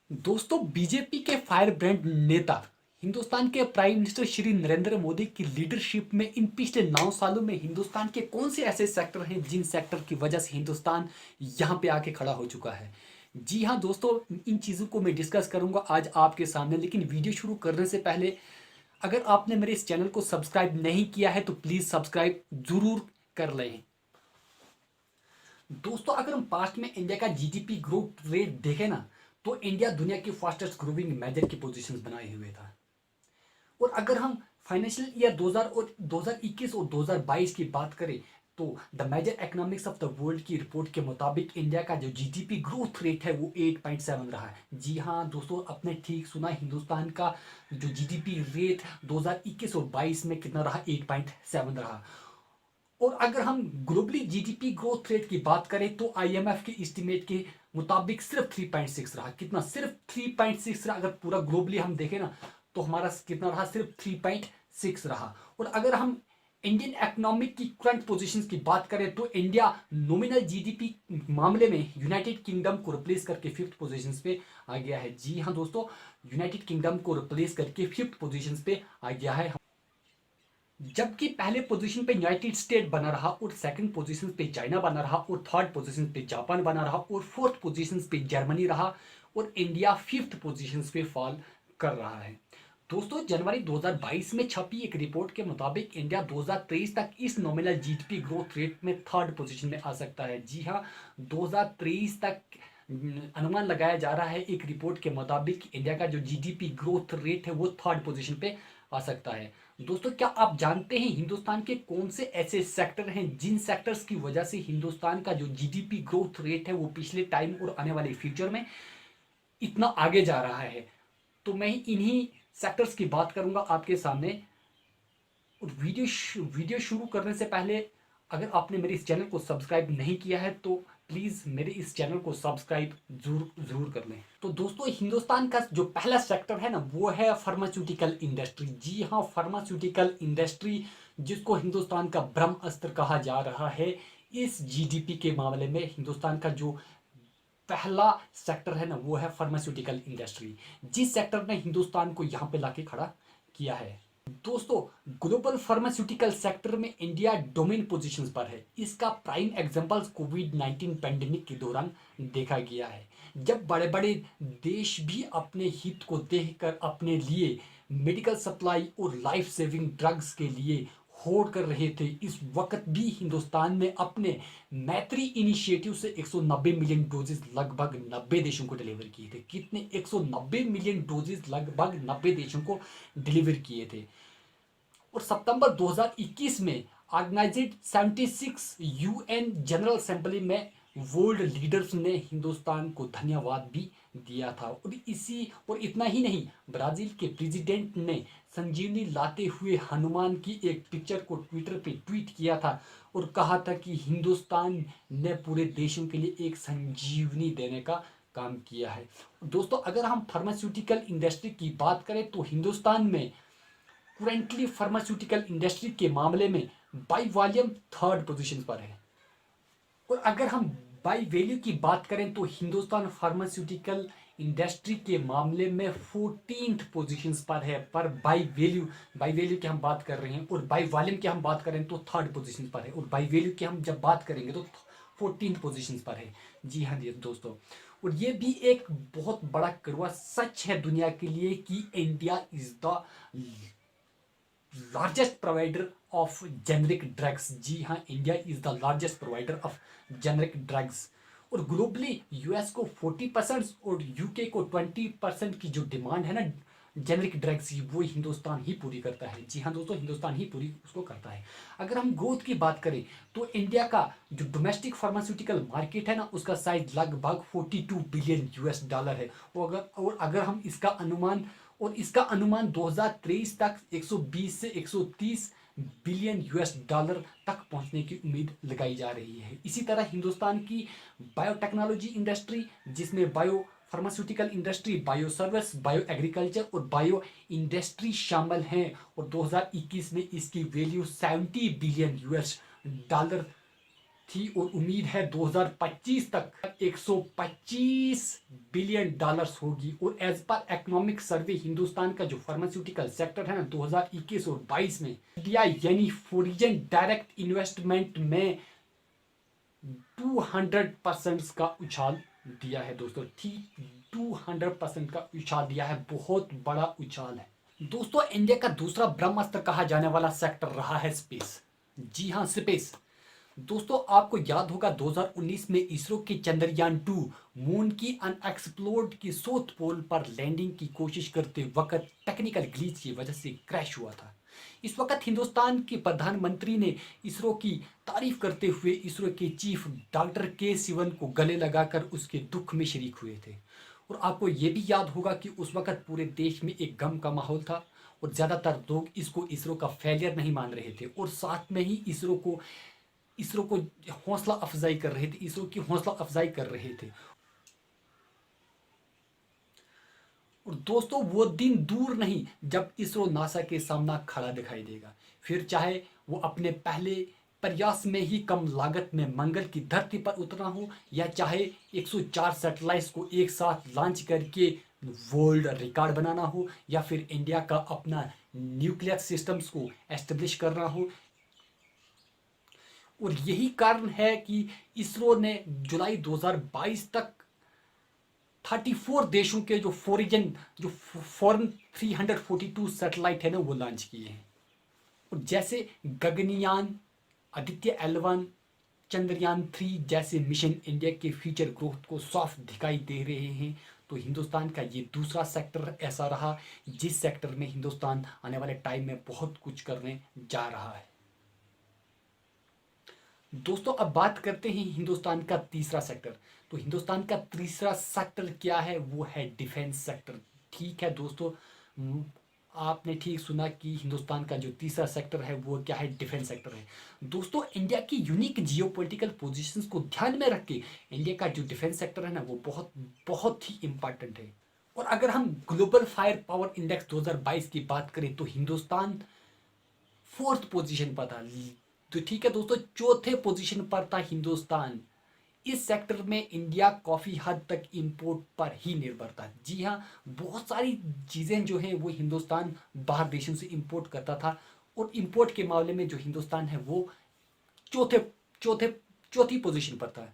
दोस्तों, बीजेपी के fire brand नेता हिंदुस्तान के प्राइम मिनिस्टर श्री नरेंद्र मोदी की लीडरशिप में इन पिछले 9 सालों में हिंदुस्तान के कौन से ऐसे सेक्टर हैं जिन सेक्टर की वजह से हिंदुस्तान यहाँ पे आके खड़ा हो चुका है। जी हाँ दोस्तों, इन चीज़ों को मैं डिस्कस करूंगा आज आपके सामने। लेकिन वीडियो शुरू करने से पहले अगर आपने मेरे इस चैनल को सब्सक्राइब नहीं किया है तो प्लीज़ सब्सक्राइब जरूर कर लें। दोस्तों, अगर हम पास्ट में इंडिया का जीडीपी ग्रोथ रेट देखें ना, तो इंडिया दुनिया की फास्टेस्ट ग्रोइंग मेजर की पोजीशन बनाए हुए था। और अगर हम फाइनेंशियल ईयर 2000 और 2021 और 2022 की बात करें तो the major economics of the world की रिपोर्ट के मुताबिक इंडिया का जो जीडीपी ग्रोथ रेट है वो 8.7 रहा है। जी हाँ दोस्तों, आपने ठीक सुना, हिंदुस्तान का जो जीडीपी रेट 2021 और 22 में कितना रहा, 8.7 रहा। और अगर हम ग्लोबली जीडीपी ग्रोथ रेट की बात करें तो आईएमएफ के एस्टीमेट के मुताबिक सिर्फ 3.6 रहा। कितना? सिर्फ 3.6 रहा। अगर पूरा ग्लोबली हम देखें ना तो हमारा कितना रहा? सिर्फ 3.6 रहा। और अगर हम इंडियन इकोनॉमिक की करंट पोजीशंस की बात करें तो इंडिया नॉमिनल जीडीपी मामले में यूनाइटेड किंगडम को रिप्लेस करके फिफ्थ पोजीशंस पे आ गया है। जी हाँ दोस्तों, यूनाइटेड किंगडम को रिप्लेस करके फिफ्थ पोजीशंस पे आ गया है। जबकि पहले पोजीशन पे यूनाइटेड स्टेट बना रहा और सेकंड पोजीशन पे चाइना बना रहा और थर्ड पोजीशन पे जापान बना रहा और फोर्थ पोजीशन पे जर्मनी रहा और इंडिया फिफ्थ पोजीशन पे फॉल कर रहा है। दोस्तों, जनवरी 2022 में छपी एक रिपोर्ट के मुताबिक इंडिया 2023 तक इस नॉमिनल जीडीपी ग्रोथ रेट में थर्ड पोजीशन में आ सकता है। जी हाँ, 2023 तक अनुमान लगाया जा रहा है एक रिपोर्ट के मुताबिक इंडिया का जो जीडीपी ग्रोथ रेट है वो थर्ड पोजीशन पे आ सकता है। दोस्तों, क्या आप जानते हैं हिंदुस्तान के कौन से ऐसे सेक्टर हैं जिन सेक्टर्स की वजह से हिंदुस्तान का जो जीडीपी ग्रोथ रेट है वो पिछले टाइम और आने वाले फ्यूचर में इतना आगे जा रहा है? तो मैं इन्हीं सेक्टर्स की बात करूंगा आपके सामने। और वीडियो शुरू करने से पहले अगर आपने मेरे इस चैनल को सब्सक्राइब नहीं किया है तो प्लीज़ मेरे इस चैनल को सब्सक्राइब जरूर जरूर कर लें। तो दोस्तों, हिंदुस्तान का जो पहला सेक्टर है ना वो है फार्मास्यूटिकल इंडस्ट्री। जी हाँ, फार्मास्यूटिकल इंडस्ट्री जिसको हिंदुस्तान का ब्रह्म अस्त्र कहा जा रहा है। इस जीडीपी के मामले में हिंदुस्तान का जो पहला सेक्टर है ना वो है फार्मास्यूटिकल इंडस्ट्री, जिस सेक्टर ने हिंदुस्तान को यहाँ पे लाके खड़ा किया है। दोस्तों, ग्लोबल फार्मास्यूटिकल सेक्टर में इंडिया डोमेन पोजीशंस पर है। इसका प्राइम एग्जांपल कोविड-19 पैंडेमिक के दौरान देखा गया है, जब बड़े बड़े देश भी अपने हित को देखकर अपने लिए मेडिकल सप्लाई और लाइफ सेविंग ड्रग्स के लिए होड़ कर रहे थे। इस वक्त भी हिंदुस्तान में अपने मैत्री इनिशिएटिव से 190 मिलियन डोजेस लगभग 90 देशों को डिलीवर किए थे। कितने? 190 मिलियन डोजेस लगभग 90 देशों को डिलीवर किए थे। और सितंबर 2021 में ऑर्गेनाइजेड 76 यूएन जनरल असेंबली में वर्ल्ड लीडर्स ने हिंदुस्तान को धन्यवाद भी दिया था। और इतना ही नहीं, ब्राजील के प्रेसिडेंट ने संजीवनी लाते हुए हनुमान की एक पिक्चर को ट्विटर पे ट्वीट किया था और कहा था कि हिंदुस्तान ने पूरे देशों के लिए एक संजीवनी देने का काम किया है। दोस्तों, अगर हम फार्मास्यूटिकल इंडस्ट्री की बात करें तो हिंदुस्तान में करेंटली फार्मास्यूटिकल इंडस्ट्री के मामले में बाई वॉल्यूम थर्ड पोजीशन पर है। और अगर हम बाई वैल्यू की बात करें तो हिंदुस्तान फार्मास्यूटिकल इंडस्ट्री के मामले में 14th पोजीशन पर है। पर बाई वैल्यू की हम बात कर रहे हैं और बाई वॉल्यूम की हम बात करें तो थर्ड पोजीशन पर है। और बाई वैल्यू की हम जब बात करेंगे तो 14th पोजीशन पर है। जी हाँ दोस्तों, और ये भी एक बहुत बड़ा कड़वा सच है दुनिया के लिए कि India is the largest provider of generic drugs. जी हाँ, India is the largest provider of generic drugs. और ग्लोबली यूएस को 40% और यूके को 20% की जो डिमांड है ना जेनरिक ड्रग्स की, वो हिंदुस्तान ही पूरी करता है। जी हाँ दोस्तों, हिंदुस्तान ही पूरी उसको करता है। अगर हम ग्रोथ की बात करें तो इंडिया का जो डोमेस्टिक फार्मास्यूटिकल मार्केट है ना उसका साइज लगभग 42 बिलियन यूएस डॉलर है। और अगर हम इसका अनुमान 2023 तक 120 से 130 बिलियन यूएस डॉलर तक पहुंचने की उम्मीद लगाई जा रही है। इसी तरह हिंदुस्तान की बायोटेक्नोलॉजी इंडस्ट्री, जिसमें bio pharmaceutical industry, bio service, bio agriculture और बायो इंडस्ट्री शामिल हैं। और 2021 में इसकी वैल्यू 70 बिलियन यूएस डॉलर थी और उम्मीद है 2025 तक 125 बिलियन डॉलर्स होगी। और as per economic survey Hindustan का जो फार्मास्यूटिकल सेक्टर है ना 2021 और 22 में इंडिया यानी फॉरेन डायरेक्ट इन्वेस्टमेंट में 200% का उछाल दिया है दोस्तों। ठीक 200% का उछाल दिया है, बहुत बड़ा उछाल है दोस्तों। इंडिया का दूसरा ब्रह्मास्त्र कहा जाने वाला सेक्टर रहा है स्पेस। जी हाँ, स्पेस। दोस्तों आपको याद होगा 2019 में इसरो के चंद्रयान 2 मून की अनएक्सप्लोर्ड की साउथ पोल पर लैंडिंग की कोशिश करते वक्त टेक्निकल ग्लिच की वजह से क्रैश हुआ था। इस वक्त हिंदुस्तान के प्रधानमंत्री ने इसरो की तारीफ करते हुए इसरो के चीफ डॉक्टर के सिवन को गले लगाकर उसके दुख में शरीक हुए थे। और आपको ये भी याद होगा कि उस वक्त पूरे देश में एक गम का माहौल था और ज़्यादातर लोग इसको इसरो का फेलियर नहीं मान रहे थे और साथ में ही इसरो को हौसला अफजाई कर रहे थे, इसरो की हौसला अफजाई कर रहे थे। और दोस्तों वो दिन दूर नहीं जब इसरो नासा के सामना खड़ा दिखाई देगा। फिर चाहे वो अपने पहले प्रयास में ही कम लागत में मंगल की धरती पर उतरना हो या चाहे 104 सैटेलाइट्स को एक साथ लॉन्च करके वर्ल्ड रिकॉर्ड बनाना हो या फिर इंडिया का अपना न्यूक्लियर सिस्टम्स को एस्टेब्लिश करना हो। और यही कारण है कि इसरो ने जुलाई 2022 तक 34 देशों के जो फॉरेन 342 सैटेलाइट है ना वो लॉन्च किए हैं। और जैसे गगनयान, आदित्य L1, चंद्रयान 3 जैसे मिशन इंडिया के फ्यूचर ग्रोथ को साफ दिखाई दे रहे हैं। तो हिंदुस्तान का ये दूसरा सेक्टर ऐसा रहा जिस सेक्टर में हिंदुस्तान आने वाले टाइम में बहुत कुछ करने जा रहा है। दोस्तों अब बात करते हैं हिंदुस्तान का तीसरा सेक्टर। तो हिंदुस्तान का तीसरा सेक्टर क्या है? वो है डिफेंस सेक्टर। ठीक है दोस्तों, आपने ठीक सुना कि हिंदुस्तान का जो तीसरा सेक्टर है वो क्या है? डिफेंस सेक्टर है। दोस्तों इंडिया की यूनिक जियोपॉलिटिकल पोजीशंस को ध्यान में रख के इंडिया का जो डिफेंस सेक्टर है ना वो बहुत बहुत ही इंपॉर्टेंट है। और अगर हम ग्लोबल फायर पावर इंडेक्स 2022 की बात करें तो हिंदुस्तान 4th पोजीशन पर था। तो ठीक है दोस्तों, चौथे पोजीशन पर था हिंदुस्तान। इस सेक्टर में इंडिया काफ़ी हद तक इंपोर्ट पर ही निर्भर था। जी हाँ, बहुत सारी चीज़ें जो है वो हिंदुस्तान बाहर देशों से इंपोर्ट करता था। और इंपोर्ट के मामले में जो हिंदुस्तान है वो चौथे चौथे चौथी पोजीशन पर था।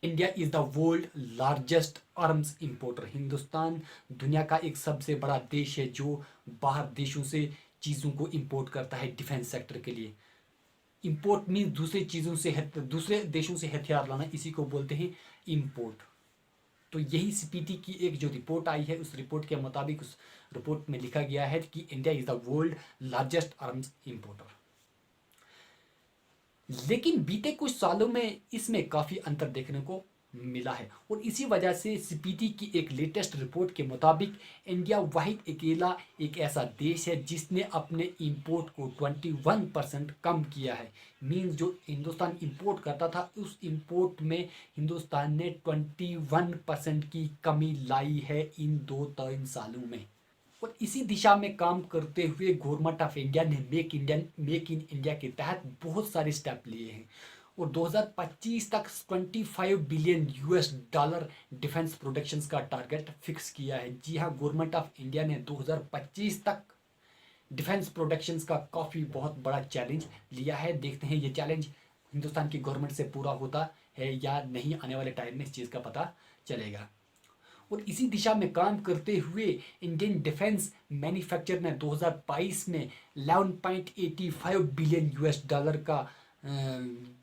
India is the world largest arms importer. Hindustan दुनिया का एक सबसे बड़ा देश है जो बाहर देशों से चीज़ों को इंपोर्ट करता है डिफेंस सेक्टर के लिए। इंपोर्ट मीन दूसरे देशों से हथियार लाना, इसी को बोलते हैं इंपोर्ट। तो यही सीपीटी की एक जो रिपोर्ट आई है उस रिपोर्ट के मुताबिक उस रिपोर्ट में लिखा गया है कि India is the world largest arms importer. लेकिन बीते कुछ सालों में इसमें काफ़ी अंतर देखने को मिला है और इसी वजह से सीपीटी की एक लेटेस्ट रिपोर्ट के मुताबिक इंडिया वाहिद अकेला एक ऐसा देश है जिसने अपने इंपोर्ट को 21% कम किया है। मींस जो हिंदुस्तान इंपोर्ट करता था उस इंपोर्ट में हिंदुस्तान ने 21% की कमी लाई है इन 2-3 सालों में। और इसी दिशा में काम करते हुए गवर्नमेंट ऑफ इंडिया ने मेक इन इंडिया के तहत बहुत सारे स्टेप लिए हैं और 2025 तक 25 बिलियन US$ डिफेंस प्रोडक्शंस का टारगेट फिक्स किया है। जी हाँ, गवर्नमेंट ऑफ इंडिया ने 2025 तक डिफेंस प्रोडक्शंस का काफ़ी बहुत बड़ा चैलेंज लिया है। देखते हैं ये चैलेंज हिंदुस्तान की गवर्नमेंट से पूरा होता है या नहीं, आने वाले टाइम में इस चीज़ का पता चलेगा। और इसी दिशा में काम करते हुए इंडियन डिफेंस मैन्युफैक्चर ने 2022 में 11.85 बिलियन US$ का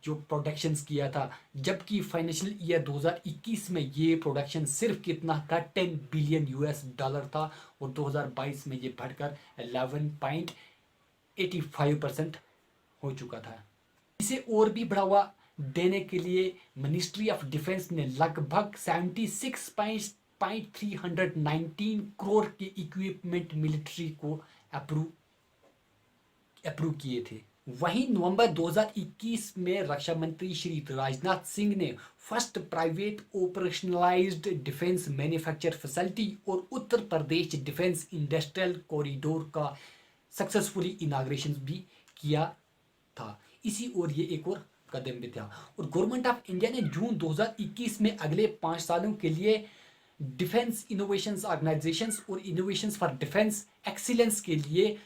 जो प्रोडक्शंस किया था, जबकि फाइनेंशियल ईयर 2021 में ये प्रोडक्शन सिर्फ कितना था 10 बिलियन US$ था और 2022 में ये बढ़कर 11.85% हो चुका था। इसे और भी बढ़ावा देने के लिए मिनिस्ट्री ऑफ डिफेंस ने लगभग 76.319 करोड़ के इक्विपमेंट मिलिट्री को अप्रूव किए थे। वहीं नवंबर 2021 में रक्षा मंत्री श्री राजनाथ सिंह ने first private operationalised defence manufacture facility और Uttar Pradesh defence industrial corridor का सक्सेसफुली इनाग्रेशन भी किया था। इसी और ये एक और कदम भी था। और गवर्नमेंट ऑफ इंडिया ने जून 2021 में अगले 5 सालों के लिए डिफेंस इनोवेशंस ऑर्गेनाइजेशंस और इनोवेशंस फॉर डिफेंस एक्सीलेंस के लिए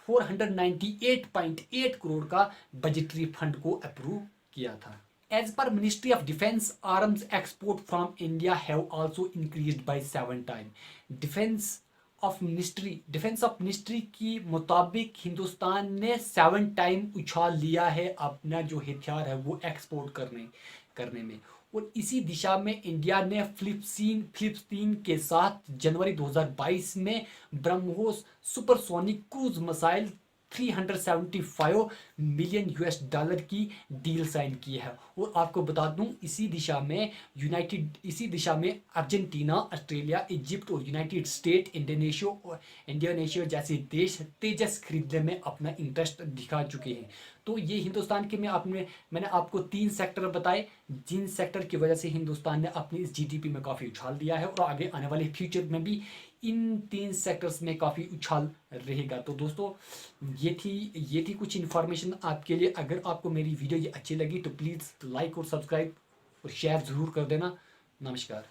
498.8 करोड़ का बजटरी फंड को अप्रूव किया था। As per Ministry of Defence, arms export from India have also increased by 7 times. Defence of ministry की मुताबिक हिंदुस्तान ने 7 टाइम उछाल लिया है अपना जो हथियार है वो एक्सपोर्ट करने में। और इसी दिशा में इंडिया ने फिलिप्पीन के साथ जनवरी 2022 में BrahMos supersonic cruise missile 375 million US dollar की डील साइन की है। और आपको बता दूं इसी दिशा में अर्जेंटीना, ऑस्ट्रेलिया, इजिप्ट और यूनाइटेड स्टेट, इंडोनेशिया जैसे देश तेजस खरीदने में अपना इंटरेस्ट दिखा चुके हैं। तो ये हिंदुस्तान के मैंने आपको 3 सेक्टर बताए जिन सेक्टर की वजह से हिंदुस्तान ने अपनी इस जीडीपी में काफ़ी उछाल दिया है और आगे आने वाले फ्यूचर में भी इन 3 सेक्टर्स में काफ़ी उछाल रहेगा। तो दोस्तों ये थी कुछ इन्फॉर्मेशन आपके लिए। अगर आपको मेरी वीडियो ये अच्छी लगी तो प्लीज़ लाइक और सब्सक्राइब और शेयर ज़रूर कर देना। नमस्कार।